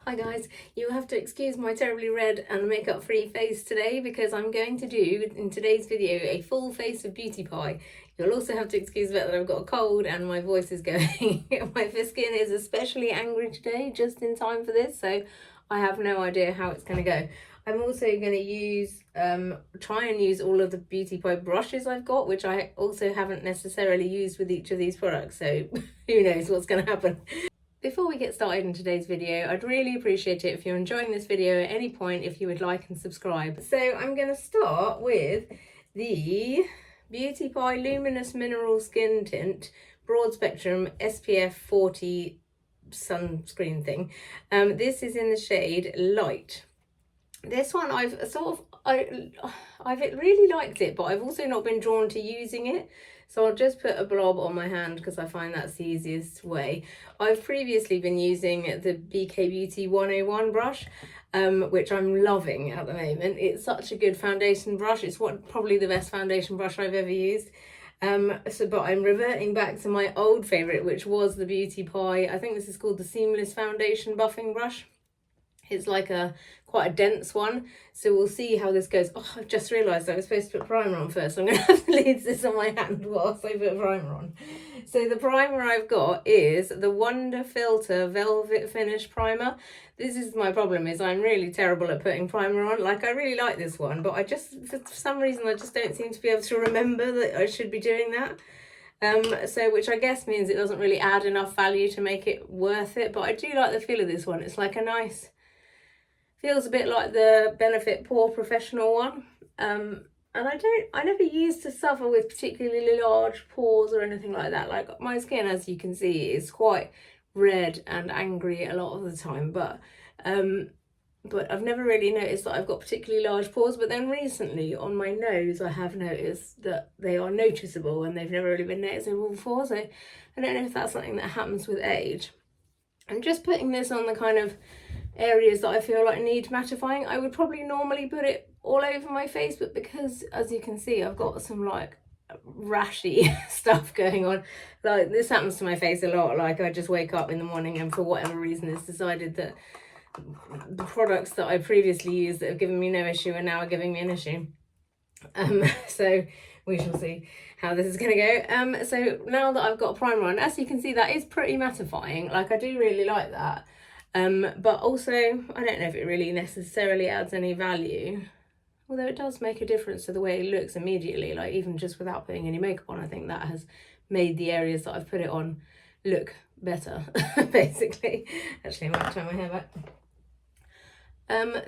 Hi guys, you have to excuse my terribly red and makeup free face today because I'm going to do, in today's video, a full face of beauty pie. You'll also have to excuse the fact that I've got a cold and my voice is going. My skin is especially angry today, just in time for this, so I have no idea how it's going to go. I'm also going to use, try and use all of the beauty pie brushes I've got, which I also haven't necessarily used with each of these products, so who knows what's going to happen. Before we get started in today's video, I'd really appreciate it if you're enjoying this video at any point if you would like and subscribe. So I'm going to start with the Beauty Pie Luminous Mineral Skin Tint Broad Spectrum SPF 40 sunscreen thing. This is in the shade Light. This one I've really liked it, but I've also not been drawn to using it. So I'll just put a blob on my hand because I find that's the easiest way. I've previously been using the BK Beauty 101 brush, which I'm loving at the moment. It's such a good foundation brush. It's probably the best foundation brush I've ever used. But I'm reverting back to my old favourite, which was the Beauty Pie. I think this is called the Seamless Foundation Buffing Brush. It's like quite a dense one, so we'll see how this goes. Oh, I've just realised I was supposed to put primer on first, so I'm going to have to leave this on my hand whilst I put primer on. So the primer I've got is the Wonderfilter Velvet Finish Primer. This is my problem, is I'm really terrible at putting primer on. Like, I really like this one, but I just, for some reason, I just don't seem to be able to remember that I should be doing that. Which I guess means it doesn't really add enough value to make it worth it, but I do like the feel of this one. It's like a nice... feels a bit like the Benefit Pore Professional one. And I never used to suffer with particularly large pores or anything like that. Like, my skin, as you can see, is quite red and angry a lot of the time, but I've never really noticed that I've got particularly large pores. But then recently on my nose, I have noticed that they are noticeable and they've never really been noticeable before. So I don't know if that's something that happens with age. I'm just putting this on the kind of areas that I feel like need mattifying. I would probably normally put it all over my face, but because, as you can see, I've got some like rashy stuff going on. Like, this happens to my face a lot. Like, I just wake up in the morning and for whatever reason it's decided that the products that I previously used that have given me no issue are now giving me an issue. So we shall see how this is going to go. So now that I've got primer on, as you can see, that is pretty mattifying. Like, I do really like that. But also, I don't know if it really necessarily adds any value, although it does make a difference to the way it looks immediately. Like, even just without putting any makeup on, I think that has made the areas that I've put it on look better, basically. Actually, I might turn my hair back.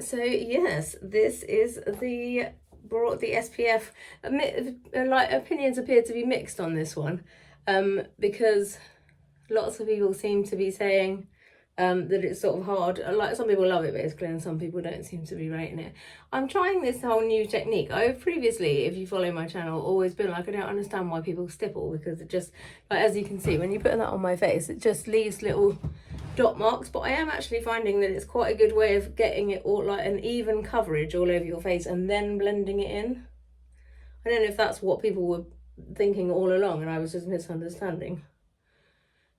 So yes, this is the SPF. Like, opinions appear to be mixed on this one, because lots of people seem to be saying that it's sort of hard. Like, some people love it basically, and some people don't seem to be rating it. I'm trying this whole new technique. I've previously, if you follow my channel, always been like, I don't understand why people stipple, because it just, like, as you can see, when you put that on my face, it just leaves little dot marks. But I am actually finding that it's quite a good way of getting it all, like, an even coverage all over your face and then blending it in. I don't know if that's what people were thinking all along and I was just misunderstanding.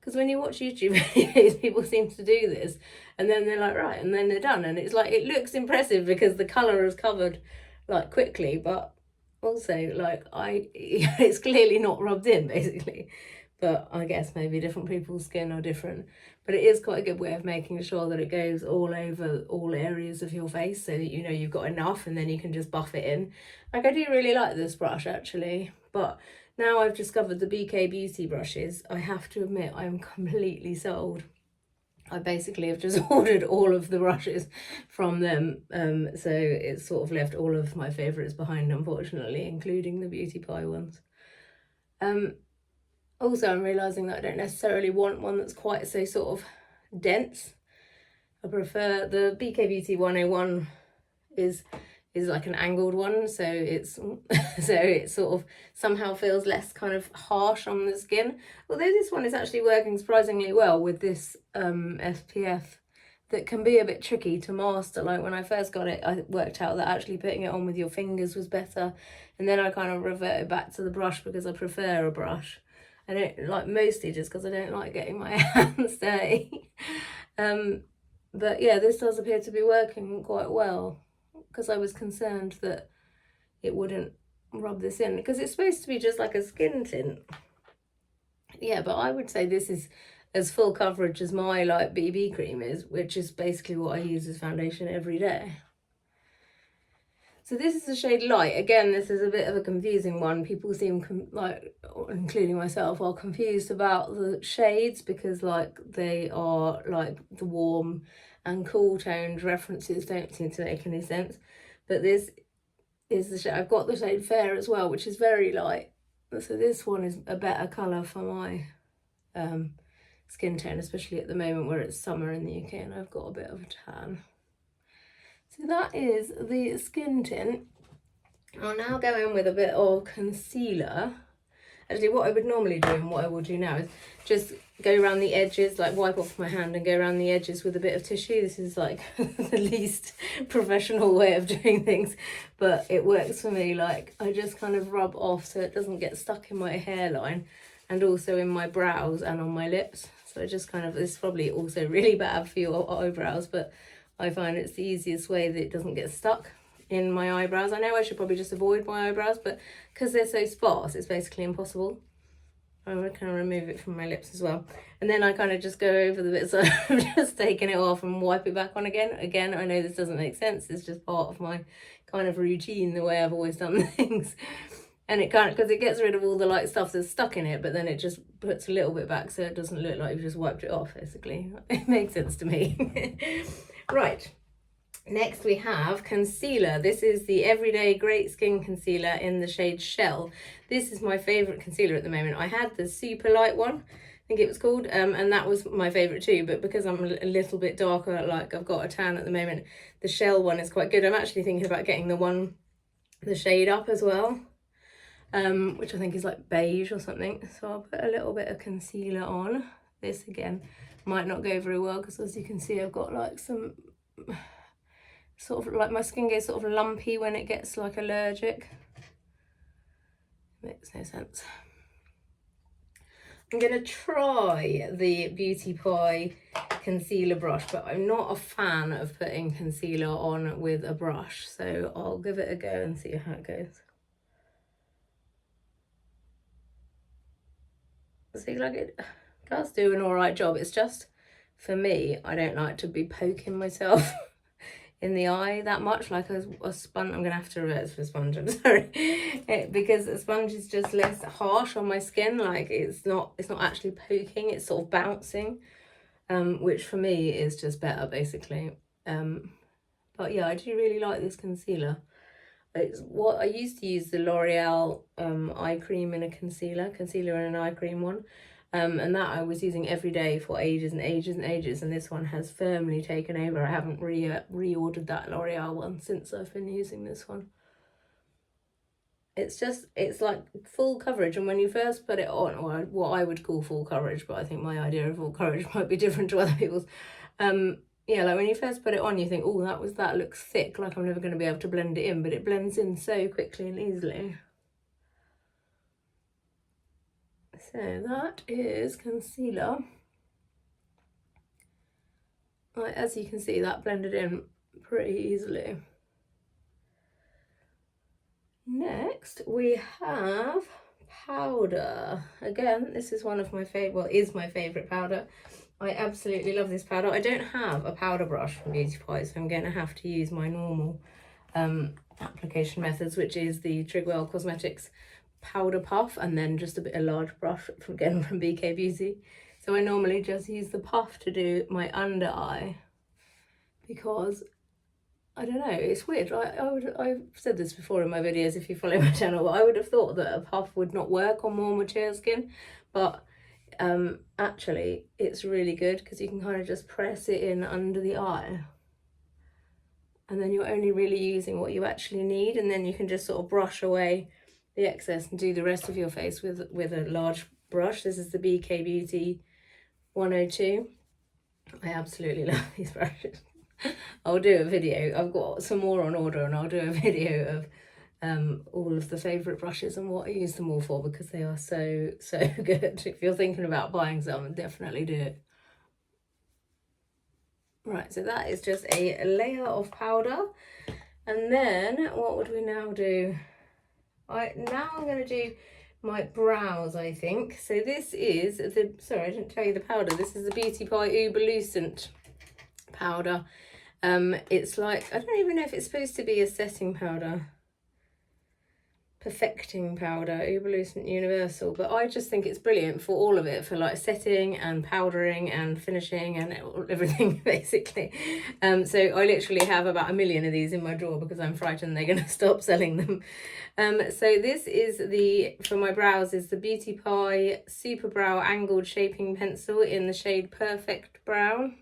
Because when you watch YouTube videos, people seem to do this, and then they're like, right, and then they're done. And it's like, it looks impressive because the colour is covered, like, quickly, but also, like, it's clearly not rubbed in, basically. But I guess maybe different people's skin are different. But it is quite a good way of making sure that it goes all over all areas of your face, so that you know you've got enough, and then you can just buff it in. Like, I do really like this brush, actually, but now I've discovered the BK Beauty brushes, I have to admit I am completely sold. I basically have just ordered all of the brushes from them, so it's sort of left all of my favourites behind, unfortunately, including the Beauty Pie ones. Also, I'm realising that I don't necessarily want one that's quite so sort of dense. I prefer the BK Beauty 101 is like an angled one, so it's so it sort of somehow feels less kind of harsh on the skin. Although this one is actually working surprisingly well with this SPF that can be a bit tricky to master. Like, when I first got it, I worked out that actually putting it on with your fingers was better, and then I kind of reverted back to the brush because I prefer a brush. I don't like, mostly just because I don't like getting my hands dirty. But yeah, this does appear to be working quite well, because I was concerned that it wouldn't rub this in, because it's supposed to be just like a skin tint. Yeah, but I would say this is as full coverage as my like BB cream is, which is basically what I use as foundation every day. So this is the shade Light. Again, this is a bit of a confusing one. People seem like, including myself, are confused about the shades, because like they are like the warm and cool toned references don't seem to make any sense. But this is the shade. I've got the shade Fair as well, which is very light. So this one is a better colour for my skin tone, especially at the moment where it's summer in the UK and I've got a bit of a tan. So that is the skin tint. I'll now go in with a bit of concealer. Actually, what I would normally do and what I will do now is just go around the edges, like wipe off my hand and go around the edges with a bit of tissue. This is like the least professional way of doing things, but it works for me. Like I just kind of rub off so it doesn't get stuck in my hairline and also in my brows and on my lips. So I just kind of, this is probably also really bad for your eyebrows, but I find it's the easiest way that it doesn't get stuck in my eyebrows. I know I should probably just avoid my eyebrows, but because they're so sparse, it's basically impossible. I'm going to kind of remove it from my lips as well. And then I kind of just go over the bits I've just taken it off and wipe it back on again. Again, I know this doesn't make sense. It's just part of my kind of routine, the way I've always done things. And it can't, because it gets rid of all the light stuff that's stuck in it, but then it just puts a little bit back so it doesn't look like you've just wiped it off, basically. It makes sense to me. Right. Next we have concealer. This is the Everyday Great Skin Concealer in the shade Shell. This is my favourite concealer at the moment. I had the super light one, I think it was called, and that was my favourite too, but because I'm a little bit darker, like I've got a tan at the moment, the Shell one is quite good. I'm actually thinking about getting the shade up as well, which I think is like beige or something. So I'll put a little bit of concealer on. This again might not go very well because, as you can see, I've got like some sort of like, my skin gets sort of lumpy when it gets like allergic. Makes no sense. I'm gonna try the Beauty Pie concealer brush, but I'm not a fan of putting concealer on with a brush, so I'll give it a go and see how it goes. See, like it does do an alright job. It's just, for me, I don't like to be poking myself in the eye that much, like a sponge. I'm gonna have to reverse for sponge, I'm sorry. Because a sponge is just less harsh on my skin. Like it's not actually poking, it's sort of bouncing, which for me is just better, basically. But yeah, I do really like this concealer. It's what I used to use, the L'Oreal eye cream in a concealer and an eye cream one. And that I was using every day for ages and ages and ages, and this one has firmly taken over. I haven't reordered that L'Oreal one since I've been using this one. It's like full coverage, and when you first put it on, or what I would call full coverage, but I think my idea of full coverage might be different to other people's. Yeah, like when you first put it on, you think, oh, that looks thick, like I'm never going to be able to blend it in, but it blends in so quickly and easily. So that is concealer. Like, as you can see, that blended in pretty easily. Next we have powder. Again, this is one of my favorite, well, is my favorite powder. I absolutely love this powder. I don't have a powder brush from Beauty Pie, so I'm going to have to use my normal application methods, which is the Trigwell Cosmetics powder puff, and then just a large brush from BK Beauty. So I normally just use the puff to do my under eye, because I don't know, it's weird. I've said this before in my videos if you follow my channel, but I would have thought that a puff would not work on more mature skin, but actually it's really good because you can kind of just press it in under the eye, and then you're only really using what you actually need, and then you can just sort of brush away the excess and do the rest of your face with a large brush. This is the BK Beauty 102. I absolutely love these brushes. I'll do a video. I've got some more on order, and I'll do a video of all of the favourite brushes and what I use them all for, because they are so good. If you're thinking about buying some, definitely do it. Right, so that is just a layer of powder. And then what would we now do? Now I'm going to do my brows, I think. So this is the, sorry, I didn't tell you the powder. This is the Beauty Pie Uberlucent powder. It's like, I don't even know if it's supposed to be a setting powder. Perfecting powder, Uberlucent Universal, but I just think it's brilliant for all of it, for like setting and powdering and finishing and everything basically. So I literally have about 1 million of these in my drawer because I'm frightened they're going to stop selling them. So this is for my brows, is the Beauty Pie Superbrow Angled Shaping Pencil in the shade Perfect Brown.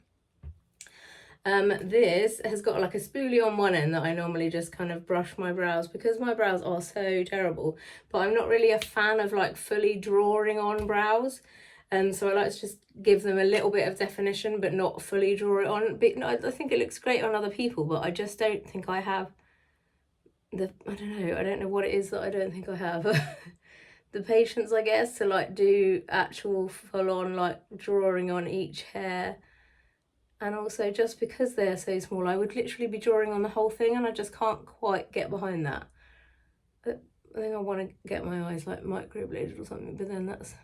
This has got like a spoolie on one end that I normally just kind of brush my brows because my brows are so terrible, but I'm not really a fan of like fully drawing on brows. So I like to just give them a little bit of definition but not fully draw it on. But no, I think it looks great on other people, but I just don't think I have I don't know what it is that I don't think I have. The patience, I guess, to like do actual full on like drawing on each hair. And also, just because they're so small, I would literally be drawing on the whole thing, and I just can't quite get behind that. But I think I want to get my eyes like microbladed or something, but then that's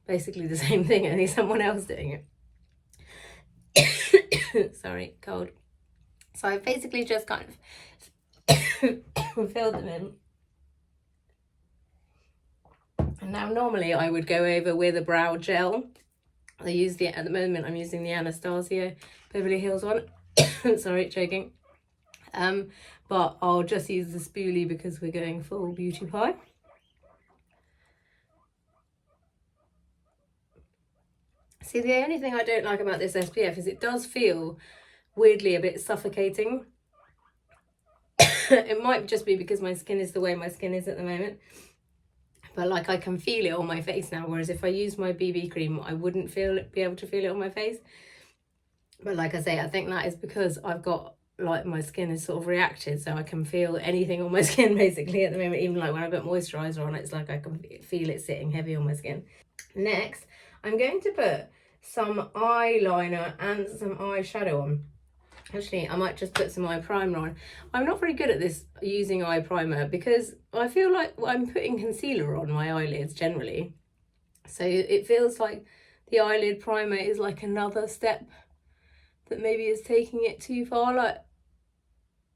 basically the same thing, only someone else doing it. Sorry, cold. So I've basically just kind of filled them in. And now normally I would go over with a brow gel. I use at the moment I'm using the Anastasia Beverly Hills one. Sorry, joking. But I'll just use the spoolie because we're going full Beauty Pie. See, the only thing I don't like about this SPF is it does feel weirdly a bit suffocating. It might just be because my skin is the way my skin is at the moment. But like I can feel it on my face now, whereas if I use my BB cream, I wouldn't be able to feel it on my face. But like I say, I think that is because I've got like my skin is sort of reacted, so I can feel anything on my skin basically at the moment. Even like when I put moisturizer on, it's like I can feel it sitting heavy on my skin. Next, I'm going to put some eyeliner and some eyeshadow on. Actually, I might just put some eye primer on. I'm not very good at this using eye primer because I feel like I'm putting concealer on my eyelids generally. So it feels like the eyelid primer is like another step that maybe is taking it too far. Like,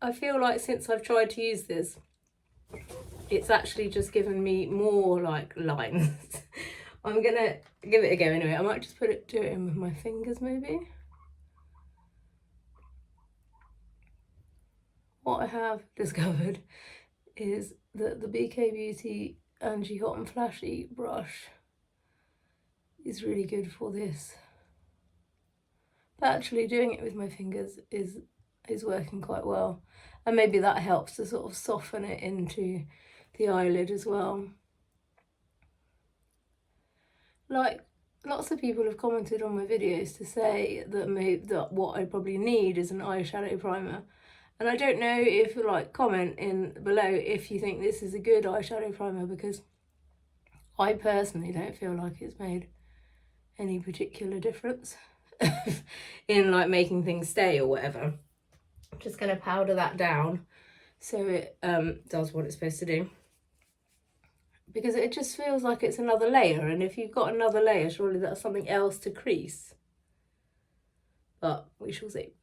I feel like since I've tried to use this, it's actually just given me more like lines. I'm gonna give it a go anyway. I might just do it in with my fingers maybe. What I have discovered is that the BK Beauty Angie Hot and Flashy brush is really good for this. But actually doing it with my fingers is working quite well. And maybe that helps to sort of soften it into the eyelid as well. Like, lots of people have commented on my videos to say that what I probably need is an eyeshadow primer. And I don't know if, like, comment in below if you think this is a good eyeshadow primer, because I personally don't feel like it's made any particular difference in like making things stay or whatever. I'm just going to powder that down so it does what it's supposed to do, because it just feels like it's another layer, and if you've got another layer, surely that's something else to crease, but we shall see.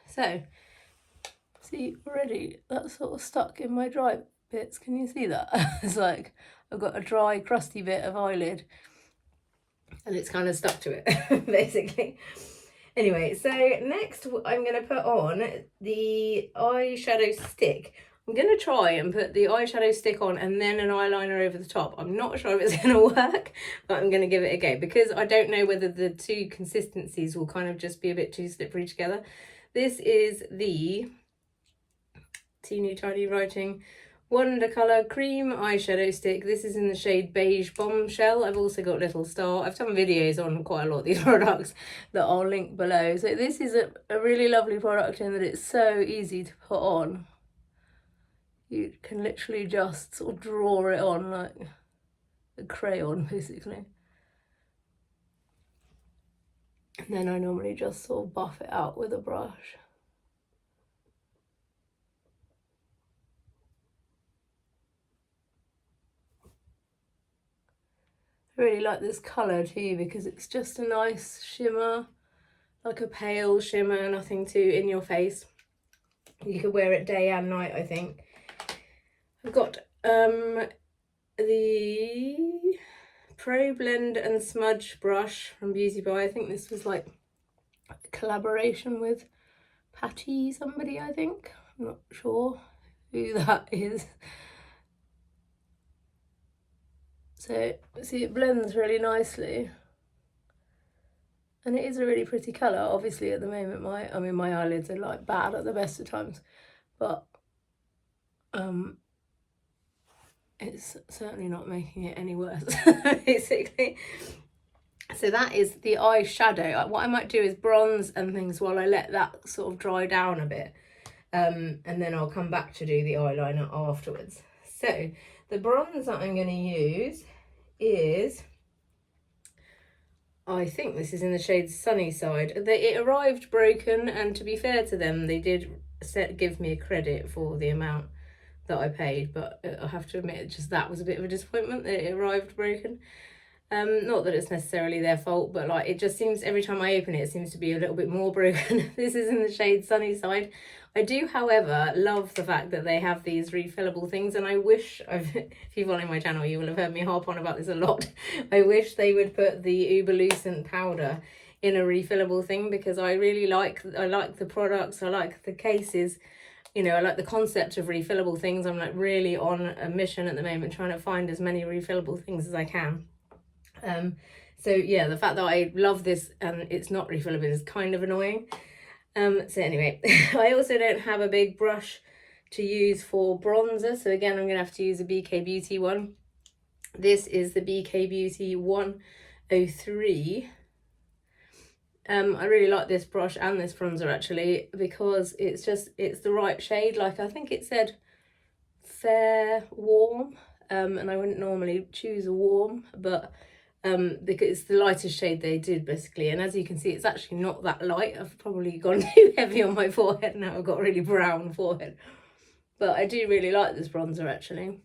So see, already that's sort of stuck in my dry bits. Can you see that? It's like I've got a dry crusty bit of eyelid and it's kind of stuck to it basically. Anyway, so next I'm going to put on the eyeshadow stick. I'm going to try and put the eyeshadow stick on and then an eyeliner over the top. I'm not sure if it's going to work, but I'm going to give it a go because I don't know whether the two consistencies will kind of just be a bit too slippery together. This is the teeny tiny writing Wondercolour cream eyeshadow stick. This is in the shade Beige Bombshell. I've also got Little Star. I've done videos on quite a lot of these products that I'll link below. So this is a really lovely product in that it's so easy to put on. You can literally just sort of draw it on like a crayon basically. And then I normally just sort of buff it out with a brush. I really like this colour too because it's just a nice shimmer, like a pale shimmer, nothing too in your face. You could wear it day and night, I think. I've got the Pro Blend and Smudge brush from Beauty By. I think this was like a collaboration with Patty somebody, I think. I'm not sure who that is. So, see, it blends really nicely. And it is a really pretty colour. Obviously, at the moment, my eyelids are like bad at the best of times. But it's certainly not making it any worse, basically. So that is the eyeshadow. What I might do is bronze and things while I let that sort of dry down a bit. And then I'll come back to do the eyeliner afterwards. So the bronze that I'm going to use is, I think this is in the shade Sunny Side. It arrived broken, and to be fair to them, they did give me a credit for the amount that I paid, but I have to admit, just that was a bit of a disappointment that it arrived broken. Not that it's necessarily their fault, but like it just seems every time I open it, it seems to be a little bit more broken. This is in the shade Sunny Side. I do, however, love the fact that they have these refillable things, and I wish, if you follow my channel, you will have heard me harp on about this a lot. I wish they would put the Uberlucent powder in a refillable thing, because I really like the products, I like the cases, you know, I like the concept of refillable things. I'm like really on a mission at the moment, trying to find as many refillable things as I can. So yeah, the fact that I love this and it's not refillable is kind of annoying. So anyway, I also don't have a big brush to use for bronzer, so again I'm gonna have to use a BK Beauty one. This is the BK Beauty 103. I really like this brush and this bronzer actually, because it's the right shade. Like I think it said fair warm, and I wouldn't normally choose a warm, but because it's the lightest shade they did basically, and as you can see it's actually not that light. I've probably gone too heavy on my forehead now. I've got a really brown forehead, but I do really like this bronzer actually.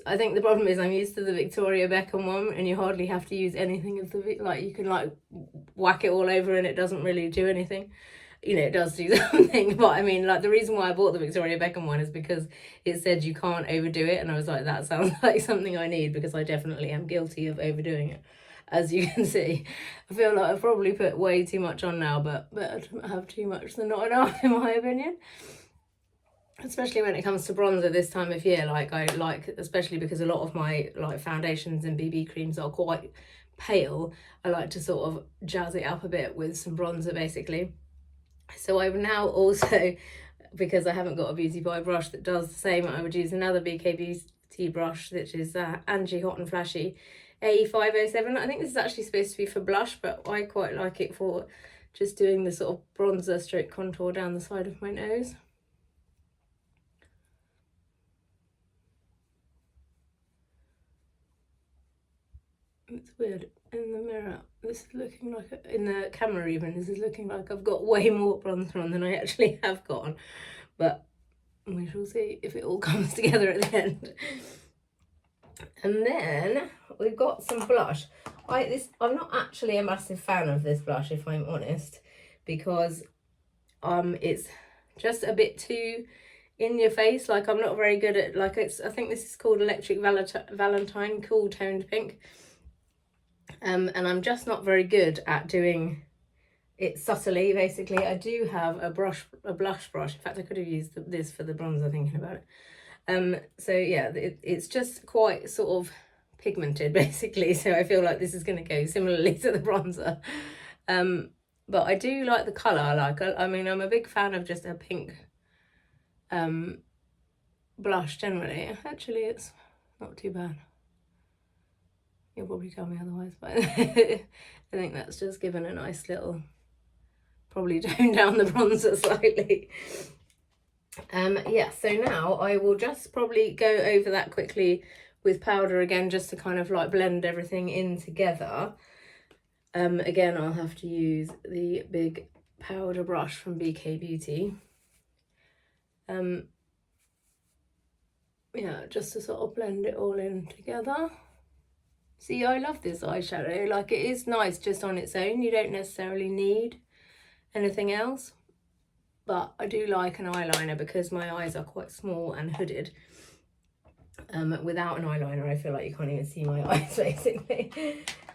I think the problem is I'm used to the Victoria Beckham one, and you hardly have to use anything of the, like you can like whack it all over and it doesn't really do anything. You know, it does do something, but I mean, like the reason why I bought the Victoria Beckham one is because it said you can't overdo it, and I was like, that sounds like something I need, because I definitely am guilty of overdoing it, as you can see. I feel like I've probably put way too much on now, but better to have too much than not enough, in my opinion. Especially when it comes to bronzer this time of year, like I like, especially because a lot of my like foundations and BB creams are quite pale, I like to sort of jazz it up a bit with some bronzer basically. So I've now also, because I haven't got a Beauty By brush that does the same, I would use another BK Beauty brush, which is Angie Hot and Flashy A507. I think this is actually supposed to be for blush, but I quite like it for just doing the sort of bronzer stroke contour down the side of my nose. It's weird, in the mirror, this is looking like, in the camera even, this is looking like I've got way more bronzer on than I actually have got on. But we shall see if it all comes together at the end. And then we've got some blush. I'm not actually a massive fan of this blush, if I'm honest, because it's just a bit too in your face. Like I'm not very good at, like I think this is called Electric Valentine Cool Toned Pink. And I'm just not very good at doing it subtly, basically. I do have a blush brush. In fact, I could have used this for the bronzer, thinking about it. So yeah, it's just quite sort of pigmented, basically. So I feel like this is going to go similarly to the bronzer. But I do like the colour. I mean, I'm a big fan of just a pink blush generally. Actually, it's not too bad. You'll probably tell me otherwise, but I think that's just given a nice little, probably tone down the bronzer slightly. Yeah, so now I will just probably go over that quickly with powder again, just to kind of like blend everything in together. Again, I'll have to use the big powder brush from BK Beauty. Yeah, just to sort of blend it all in together. See, I love this eyeshadow. Like, it is nice just on its own. You don't necessarily need anything else. But I do like an eyeliner because my eyes are quite small and hooded. Without an eyeliner, I feel like you can't even see my eyes, basically.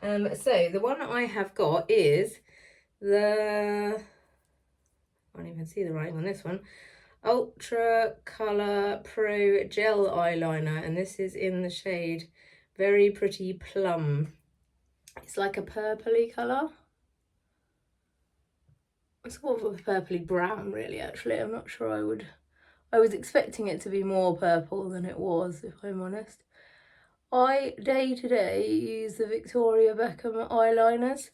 So the one I have got is the... I can't even see the writing on this one. Ultracolour Pro Gel Eyeliner, and this is in the shade Very Pretty Plum. It's like a purpley colour. It's sort of a purpley brown, really, actually. I'm not sure I was expecting it to be more purple than it was, if I'm honest. I, day to day, use the Victoria Beckham eyeliners.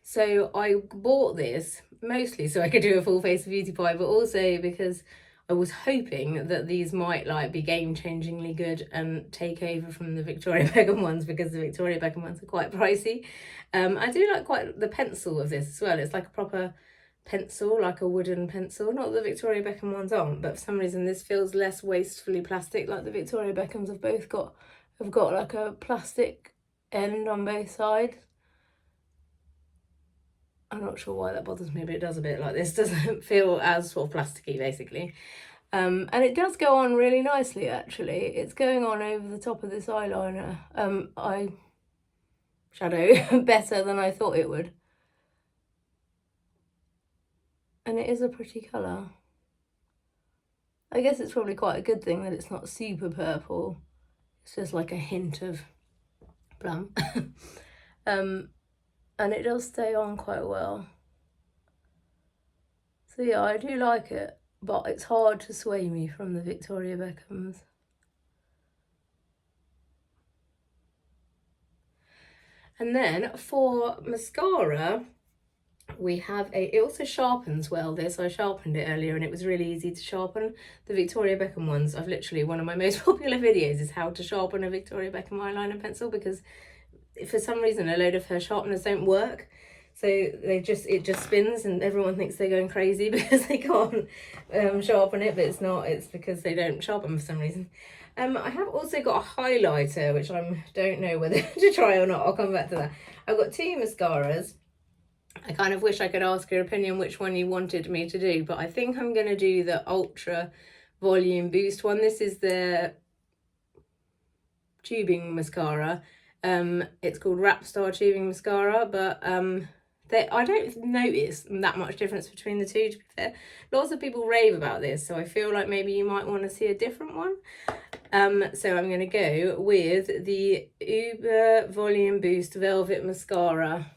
So I bought this mostly so I could do a full face beauty pie, but also because I was hoping that these might like be game-changingly good and take over from the Victoria Beckham ones, because the Victoria Beckham ones are quite pricey. I do like quite the pencil of this as well. It's like a proper pencil, like a wooden pencil. Not that the Victoria Beckham ones aren't, but for some reason this feels less wastefully plastic. Like the Victoria Beckhams have both got like a plastic end on both sides. I'm not sure why that bothers me, but it does a bit. Like, this doesn't feel as sort of plasticky, basically. And it does go on really nicely, actually. It's going on over the top of this eyeliner, eyeshadow better than I thought it would. And it is a pretty colour. I guess it's probably quite a good thing that it's not super purple. It's just like a hint of plum. And it does stay on quite well. So yeah, I do like it, but it's hard to sway me from the Victoria Beckhams. And then for mascara, we have it also sharpens well, this. I sharpened it earlier and it was really easy to sharpen. The Victoria Beckham ones, I've literally, one of my most popular videos is how to sharpen a Victoria Beckham eyeliner pencil, because for some reason a load of her sharpeners don't work. So it just spins and everyone thinks they're going crazy because they can't sharpen it, but it's not. It's because they don't sharpen for some reason. I have also got a highlighter, which I don't know whether to try or not. I'll come back to that. I've got two mascaras. I kind of wish I could ask your opinion which one you wanted me to do, but I think I'm going to do the Ultra Volume Boost one. This is the tubing mascara. It's called Wrap Star Tubing Mascara, but I don't notice that much difference between the two, to be fair. Lots of people rave about this, so I feel like maybe you might want to see a different one. So I'm going to go with the Uber Volume Boost Velvet Mascara.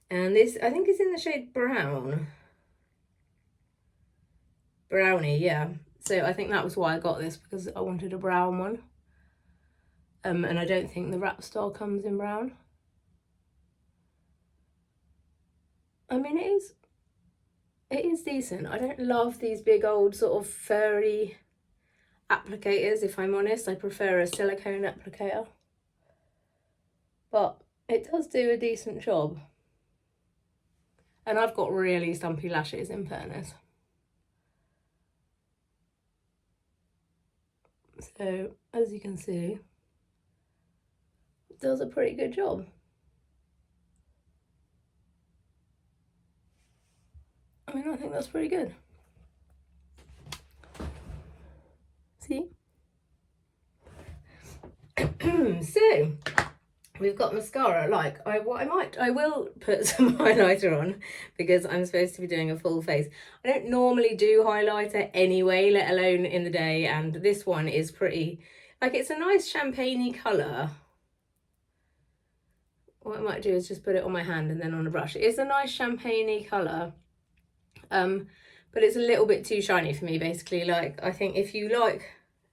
And this, I think, is in the shade Brown. Brownie, yeah. So I think that was why I got this, because I wanted a brown one. And I don't think the Wrap Star comes in brown. I mean, it is decent. I don't love these big old sort of furry applicators, if I'm honest. I prefer a silicone applicator. But it does do a decent job. And I've got really stumpy lashes, in fairness. So, as you can see, it does a pretty good job. I mean, I think that's pretty good. See? So, we've got mascara. Like, I will put some highlighter on because I'm supposed to be doing a full face. I don't normally do highlighter anyway, let alone in the day, and this one is pretty, like, it's a nice champagne-y colour. What I might do is just put it on my hand and then on a brush. It's a nice champagne-y colour, but it's a little bit too shiny for me, basically. Like, I think if you like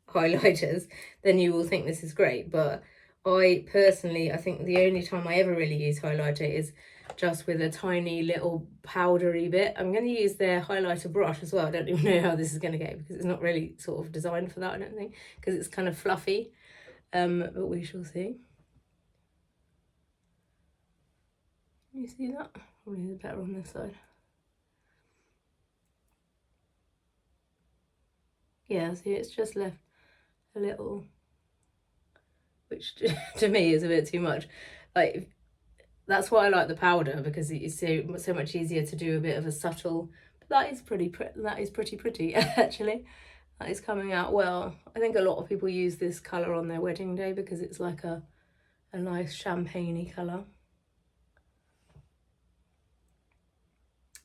highlighters, then you will think this is great, but I think the only time I ever really use highlighter is just with a tiny little powdery bit. I'm going to use their highlighter brush as well. I don't even know how this is going to go because it's not really sort of designed for that, I don't think, because it's kind of fluffy, but we shall see. You see that? Probably better on this side. Yeah, see, it's just left a little, which to me is a bit too much. Like, that's why I like the powder, because it's so much easier to do a bit of a subtle. But that is pretty pretty actually. That is coming out well. I think a lot of people use this colour on their wedding day because it's like a nice champagne-y colour.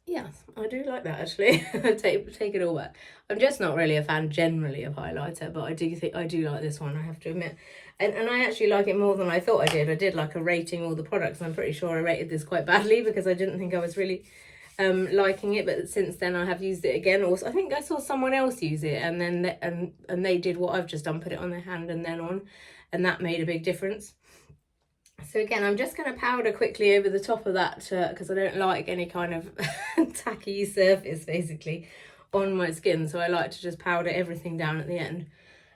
Yes, I do like that actually. take it all back. I'm just not really a fan generally of highlighter, but I do think I do like this one, I have to admit. And I actually like it more than I thought I did. I did like a rating all the products, and I'm pretty sure I rated this quite badly because I didn't think I was really liking it, but since then I have used it again. Also, I think I saw someone else use it, and then and they did what I've just done, put it on their hand and then on, and that made a big difference. So again, I'm just going to powder quickly over the top of that because I don't like any kind of tacky surface basically on my skin, so I like to just powder everything down at the end.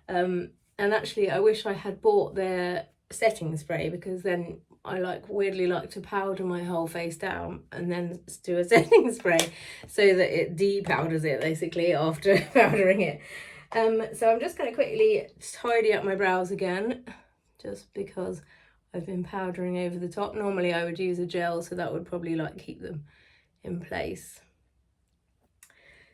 And actually I wish I had bought their setting spray, because then I weirdly like to powder my whole face down and then do a setting spray so that it de-powders it basically after powdering it. So I'm just going to quickly tidy up my brows again, just because I've been powdering over the top. Normally I would use a gel, so that would probably like keep them in place.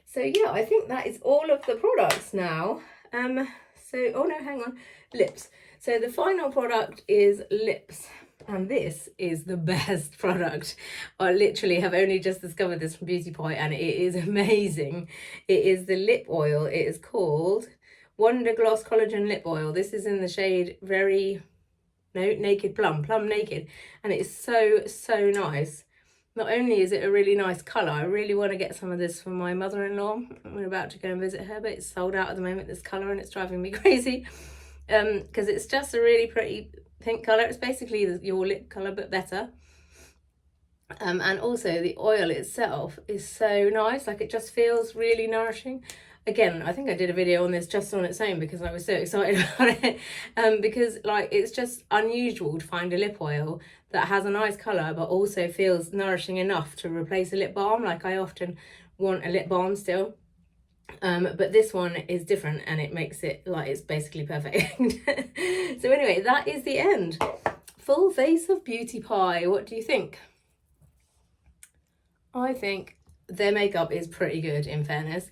So yeah, I think that is all of the products now. So, oh no, hang on, lips. So the final product is lips, and this is the best product. I literally have only just discovered this from Beauty Pie, and it is amazing. It is the lip oil. It is called Wonder Gloss Collagen Lip Oil. This is in the shade Naked Plum Naked, and it's so nice. Not only is it a really nice colour, I really want to get some of this for my mother-in-law. We're about to go and visit her, but it's sold out at the moment, this colour, and it's driving me crazy because it's just a really pretty pink colour. It's basically your lip colour but better. And also the oil itself is so nice, like it just feels really nourishing. Again, I think I did a video on this just on its own because I was so excited about it. Because like it's just unusual to find a lip oil that has a nice colour but also feels nourishing enough to replace a lip balm. Like I often want a lip balm still. But this one is different, and it makes it like it's basically perfect. So anyway, that is the end. Full face of Beauty Pie. What do you think? I think their makeup is pretty good, in fairness.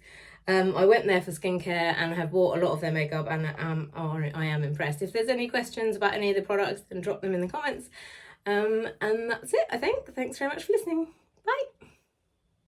I went there for skincare and have bought a lot of their makeup, and I am impressed. If there's any questions about any of the products, then drop them in the comments. And that's it, I think. Thanks very much for listening. Bye.